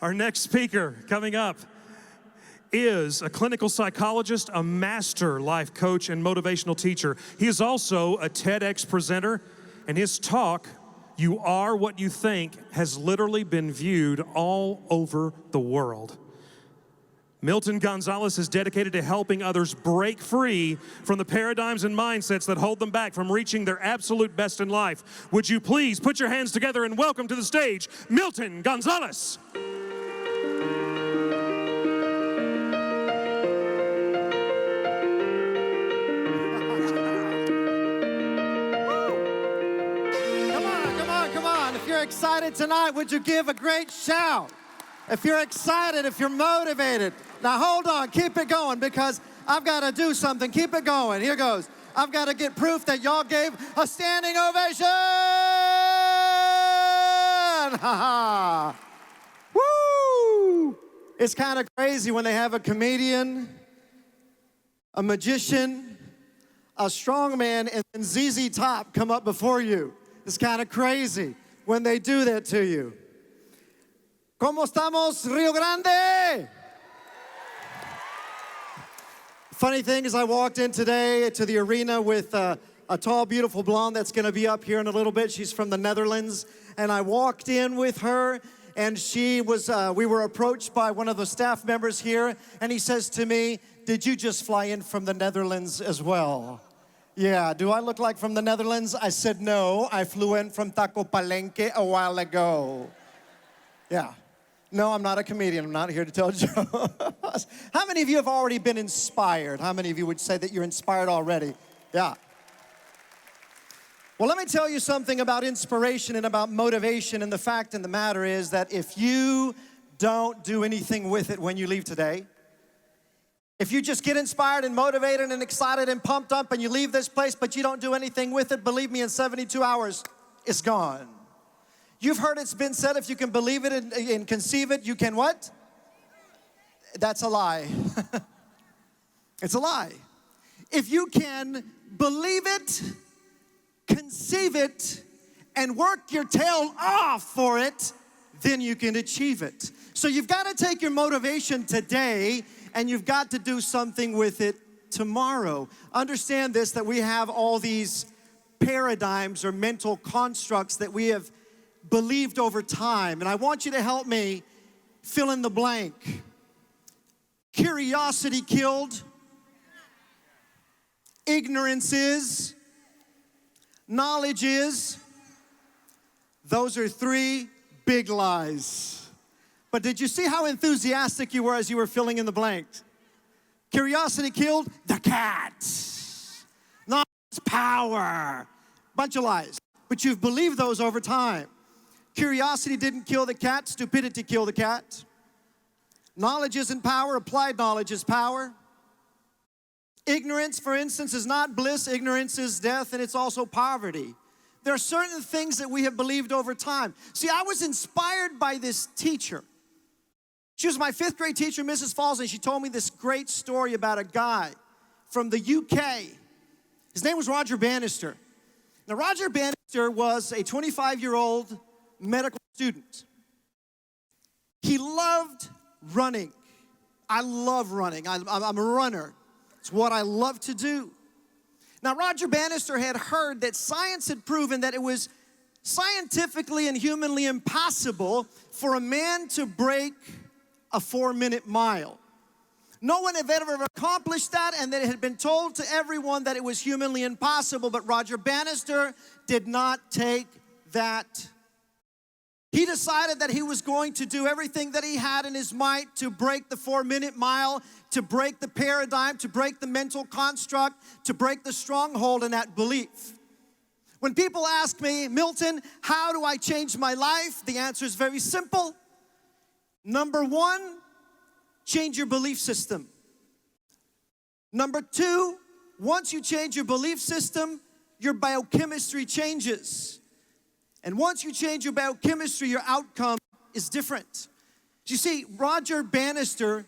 Our next speaker coming up is a clinical psychologist, a master life coach, and motivational teacher. He is also a TEDx presenter, and his talk, "You Are What You Think," has literally been viewed all over the world. Milton Gonzalez is dedicated to helping others break free from the paradigms and mindsets that hold them back from reaching their absolute best in life. Would you please put your hands together and welcome to the stage, Milton Gonzalez. Come on. If you're excited tonight, would you give a great shout? If you're excited, if you're motivated. Now hold on, keep it going because I've got to do something. Keep it going. Here goes. I've got to get proof that y'all gave a standing ovation. Ha ha. Woo! It's kind of crazy when they have a comedian, a magician, a strongman, and then ZZ Top come up before you. It's kind of crazy when they do that to you. ¿Cómo estamos, Rio Grande? Funny thing is I walked in today to the arena with a tall, beautiful blonde that's going to be up here in a little bit. She's from the Netherlands. And I walked in with her, and she was, we were approached by one of the staff members here, and he says to me, "Did you just fly in from the Netherlands as well?" Yeah, do I look like from the Netherlands? I said, no, I flew in from Taco Palenque a while ago. Yeah. No, I'm not a comedian. I'm not here to tell jokes. How many of you have already been inspired? How many of you would say that you're inspired already? Yeah. Well, let me tell you something about inspiration and about motivation. And the fact of the matter is that if you don't do anything with it when you leave today, if you just get inspired and motivated and excited and pumped up and you leave this place, but you don't do anything with it, believe me, in 72 hours, it's gone. You've heard it's been said, if you can believe it and conceive it, you can what? That's a lie. It's a lie. If you can believe it, conceive it, and work your tail off for it, then you can achieve it. So you've got to take your motivation today and you've got to do something with it tomorrow. Understand this, that we have all these paradigms or mental constructs that we have believed over time. And I want you to help me fill in the blank. Curiosity killed. Ignorance is. Knowledge is. Those are three big lies. But did you see how enthusiastic you were as you were filling in the blank? Curiosity killed the cat. Knowledge is power. Bunch of lies. But you've believed those over time. Curiosity didn't kill the cat. Stupidity killed the cat. Knowledge isn't power. Applied knowledge is power. Ignorance, for instance, is not bliss. Ignorance is death, and it's also poverty. There are certain things that we have believed over time. See, I was inspired by this teacher. She was my 5th grade teacher, Mrs. Falls, and she told me this great story about a guy from the UK. His name was Roger Bannister. Now, Roger Bannister was a 25-year-old medical student. He loved running. I love running. I'm a runner. It's what I love to do. Now, Roger Bannister had heard that science had proven that it was scientifically and humanly impossible for a man to break a 4-minute mile. No one had ever accomplished that, and that it had been told to everyone that it was humanly impossible, but Roger Bannister did not take that. He decided that he was going to do everything that he had in his might to break the 4-minute mile, to break the paradigm, to break the mental construct, to break the stronghold in that belief. When people ask me, Milton, how do I change my life? The answer is very simple. Number 1, change your belief system. Number 2, once you change your belief system, your biochemistry changes. And once you change your biochemistry, your outcome is different. You see, Roger Bannister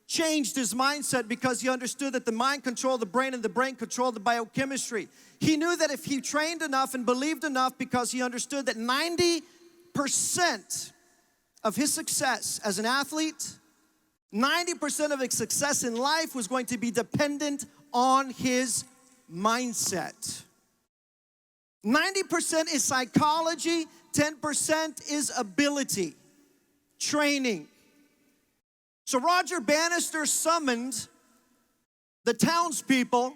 changed his mindset because he understood that the mind controlled the brain and the brain controlled the biochemistry. He knew that if he trained enough and believed enough, because he understood that 90% of his success as an athlete, 90% of his success in life was going to be dependent on his mindset. 90% is psychology, 10% is ability, training. So Roger Bannister summoned the townspeople,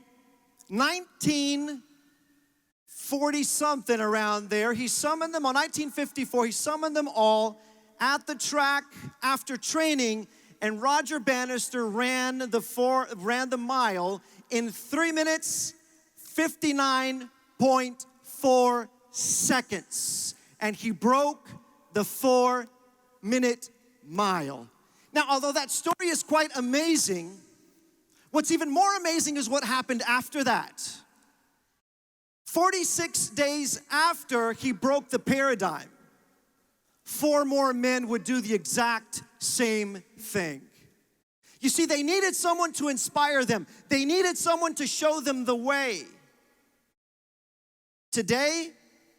1940-something around there. He summoned them on 1954. He summoned them all at the track after training, and Roger Bannister ran the mile in 3 minutes, 59.4 seconds. And he broke the 4-minute mile. Now, although that story is quite amazing, what's even more amazing is what happened after that. 46 days after he broke the paradigm, 4 more men would do the exact same thing. You see, they needed someone to inspire them. They needed someone to show them the way. Today,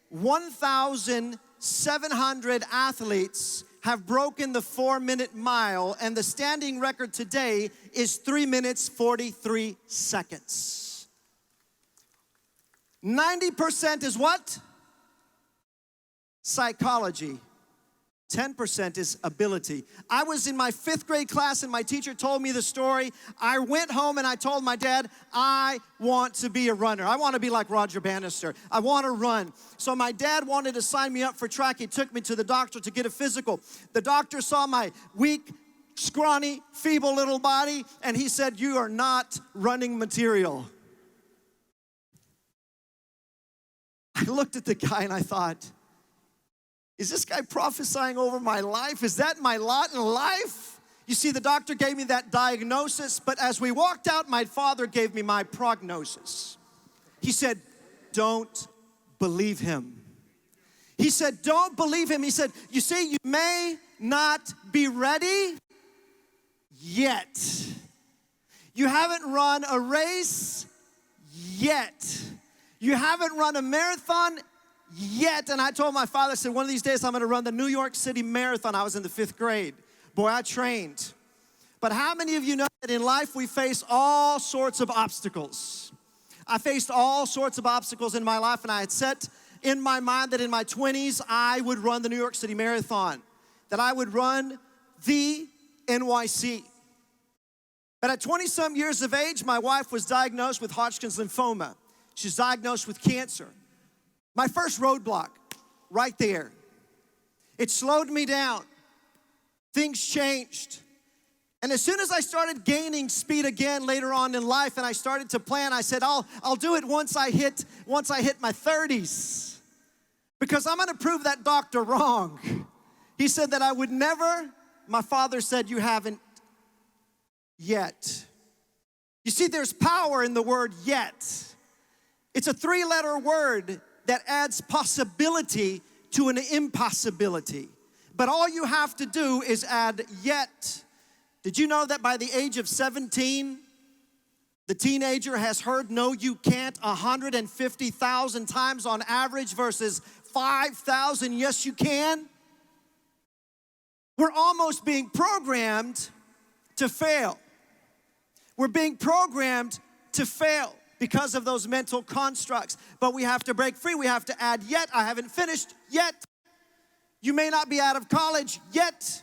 1,700 athletes have broken the 4-minute mile, and the standing record today is 3 minutes, 43 seconds. 90% is what? Psychology. 10% is ability. I was in my 5th grade class and my teacher told me the story. I went home and I told my dad, I want to be a runner. I want to be like Roger Bannister. I want to run. So my dad wanted to sign me up for track. He took me to the doctor to get a physical. The doctor saw my weak, scrawny, feeble little body and he said, you are not running material. I looked at the guy and I thought, is this guy prophesying over my life? Is that my lot in life? You see, the doctor gave me that diagnosis, but as we walked out, my father gave me my prognosis. He said, don't believe him. He said, don't believe him. He said, you see, you may not be ready yet. You haven't run a race yet. You haven't run a marathon yet. And I told my father, I said, one of these days I'm going to run the New York City Marathon. I was in the 5th grade. Boy, I trained. But how many of you know that in life we face all sorts of obstacles? I faced all sorts of obstacles in my life, and I had set in my mind that in my 20s I would run the New York City Marathon, that I would run the NYC. But at 20-some years of age, my wife was diagnosed with Hodgkin's lymphoma. She's diagnosed with cancer. My first roadblock, right there. It slowed me down. Things changed. And as soon as I started gaining speed again later on in life and I started to plan, I said, I'll do it once I hit my 30s. Because I'm gonna prove that doctor wrong. He said that I would never. My father said, you haven't yet. You see, there's power in the word yet. It's a 3-letter word that adds possibility to an impossibility. But all you have to do is add yet. Did you know that by the age of 17, the teenager has heard no you can't 150,000 times on average versus 5,000 yes you can? We're almost being programmed to fail. We're being programmed to fail because of those mental constructs. But we have to break free. We have to add yet. I haven't finished yet. You may not be out of college yet.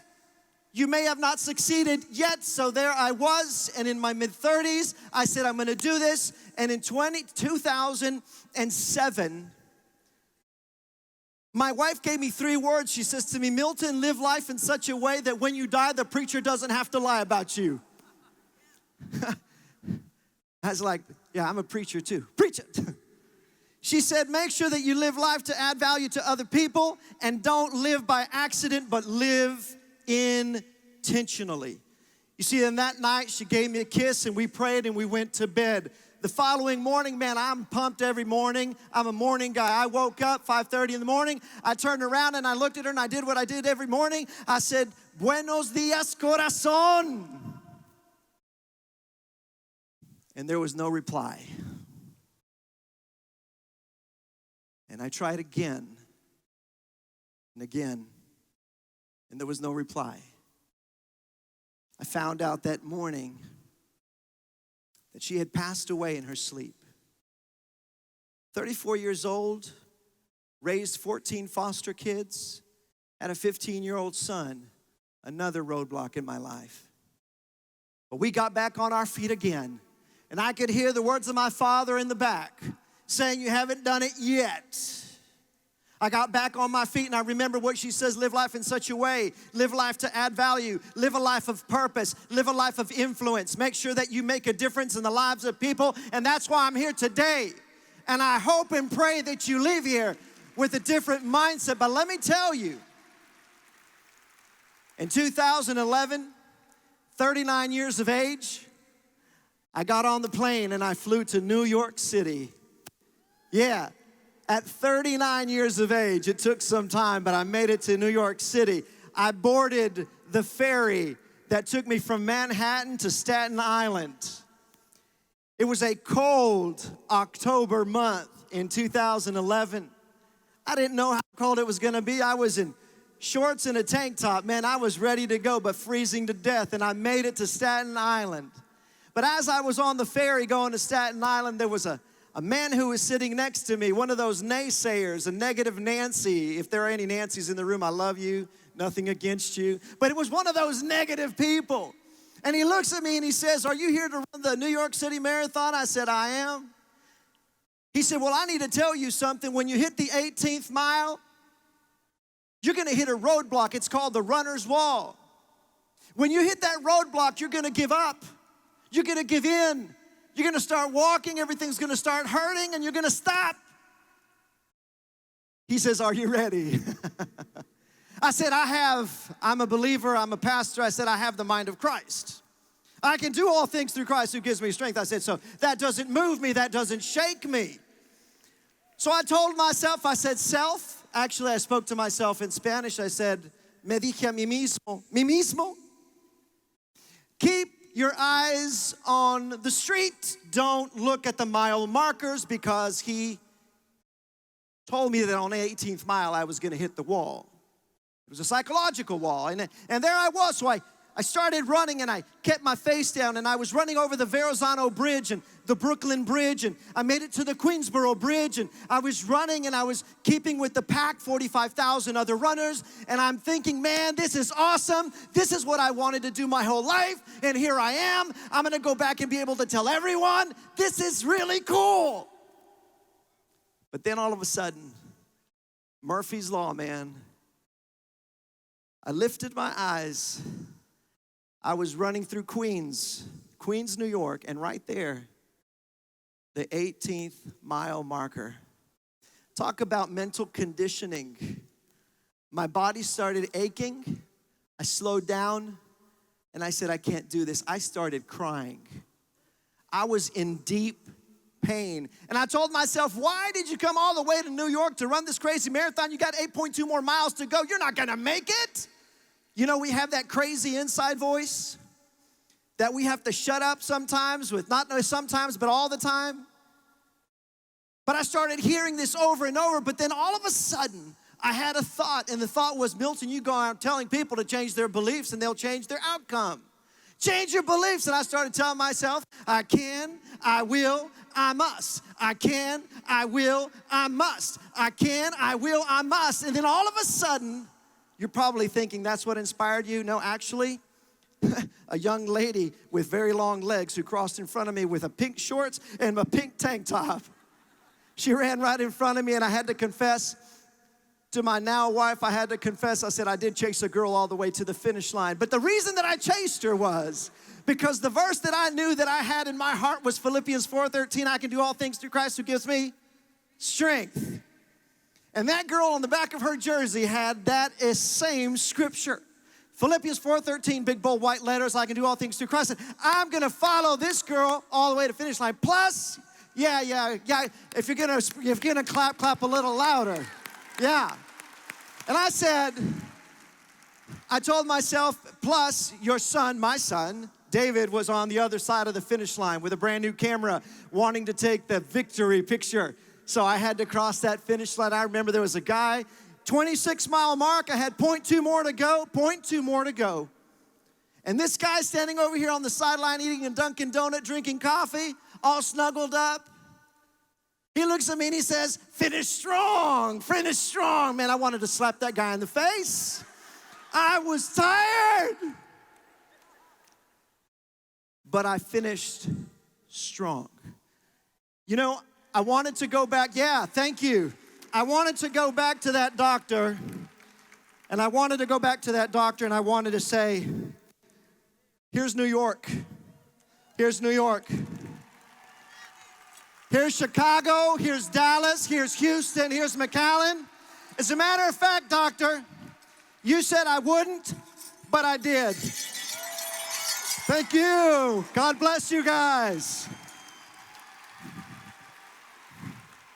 You may have not succeeded yet. So there I was, and in my mid-30s, I said, I'm gonna do this. And in 2007, my wife gave me 3 words. She says to me, Milton, live life in such a way that when you die, the preacher doesn't have to lie about you. I was like, yeah, I'm a preacher too. Preach it. She said, make sure that you live life to add value to other people and don't live by accident, but live intentionally. You see, then that night, she gave me a kiss and we prayed and we went to bed. The following morning, man, I'm pumped every morning. I'm a morning guy. I woke up 5:30 in the morning. I turned around and I looked at her and I did what I did every morning. I said, buenos dias, corazón. And there was no reply. And I tried again and again And there was no reply. I found out that morning that she had passed away in her sleep. 34 years old, raised 14 foster kids, had a 15-year-old son, another roadblock in my life. But we got back on our feet again, and I could hear the words of my father in the back saying, "You haven't done it yet." I got back on my feet and I remember what she says: live life in such a way, live life to add value, live a life of purpose, live a life of influence. Make sure that you make a difference in the lives of people, and that's why I'm here today. And I hope and pray that you leave here with a different mindset. But let me tell you, in 2011, 39 years of age, I got on the plane and I flew to New York City. Yeah, at 39 years of age, it took some time, but I made it to New York City. I boarded the ferry that took me from Manhattan to Staten Island. It was a cold October month in 2011. I didn't know how cold it was gonna be. I was in shorts and a tank top. Man, I was ready to go, but freezing to death, and I made it to Staten Island. But as I was on the ferry going to Staten Island, there was a man who was sitting next to me, one of those naysayers, a negative Nancy. If there are any Nancys in the room, I love you, nothing against you. But it was one of those negative people. And he looks at me and he says, "Are you here to run the New York City Marathon?" I said, "I am." He said, "Well, I need to tell you something. When you hit the 18th mile, you're gonna hit a roadblock. It's called the runner's wall. When you hit that roadblock, you're gonna give up. You're gonna give in. You're gonna start walking, everything's gonna start hurting, and you're gonna stop." He says, "Are you ready?" I said, I'm a believer, I'm a pastor. I said, I have the mind of Christ. I can do all things through Christ who gives me strength. I said, so that doesn't move me, that doesn't shake me. So I told myself, I said, self. Actually, I spoke to myself in Spanish. I said, me dije a mí mismo. Keep your eyes on the street. Don't look at the mile markers, because he told me that on the 18th mile I was gonna hit the wall. It was a psychological wall, and there I was. So I started running, and I kept my face down, and I was running over the Verrazano Bridge and the Brooklyn Bridge, and I made it to the Queensboro Bridge, and I was running, and I was keeping with the pack, 45,000 other runners, and I'm thinking, man, this is awesome. This is what I wanted to do my whole life, and here I am. I'm gonna go back and be able to tell everyone, this is really cool. But then all of a sudden, Murphy's Law, man. I lifted my eyes. I was running through Queens, New York, and right there, the 18th mile marker. Talk about mental conditioning. My body started aching. I slowed down, and I said, I can't do this. I started crying. I was in deep pain. And I told myself, why did you come all the way to New York to run this crazy marathon? You got 8.2 more miles to go. You're not gonna make it. You know, we have that crazy inside voice that we have to shut up sometimes with, not sometimes, but all the time. But I started hearing this over and over, but then all of a sudden, I had a thought, and the thought was, Milton, you go out telling people to change their beliefs and they'll change their outcome. Change your beliefs. And I started telling myself, I can, I will, I must. I can, I will, I must. I can, I will, I must. And then all of a sudden, you're probably thinking that's what inspired you. No, actually, a young lady with very long legs who crossed in front of me with a pink shorts and a pink tank top. She ran right in front of me, and I had to confess to my now wife, I said I did chase a girl all the way to the finish line. But the reason that I chased her was because the verse that I knew that I had in my heart was Philippians 4:13. I can do all things through Christ who gives me strength. And that girl on the back of her jersey had that same scripture. Philippians 4:13, big bold white letters, I can do all things through Christ. And I'm gonna follow this girl all the way to finish line. Plus, yeah, if you're gonna clap a little louder. Yeah. And I told myself, plus your son, my son, David, was on the other side of the finish line with a brand new camera wanting to take the victory picture. So I had to cross that finish line. I remember there was a guy 26-mile mark. I had 0.2 more to go, 0.2 more to go. And this guy standing over here on the sideline eating a Dunkin' Donut, drinking coffee, all snuggled up. He looks at me and he says, finish strong, finish strong. Man, I wanted to slap that guy in the face. I was tired. But I finished strong. You know, I wanted to go back. Yeah, thank you. I wanted to go back to that doctor. And I wanted to go back to that doctor and I wanted to say, here's New York. Here's New York. Here's Chicago. Here's Dallas. Here's Houston. Here's McAllen. As a matter of fact, doctor, you said I wouldn't, but I did. Thank you. God bless you guys.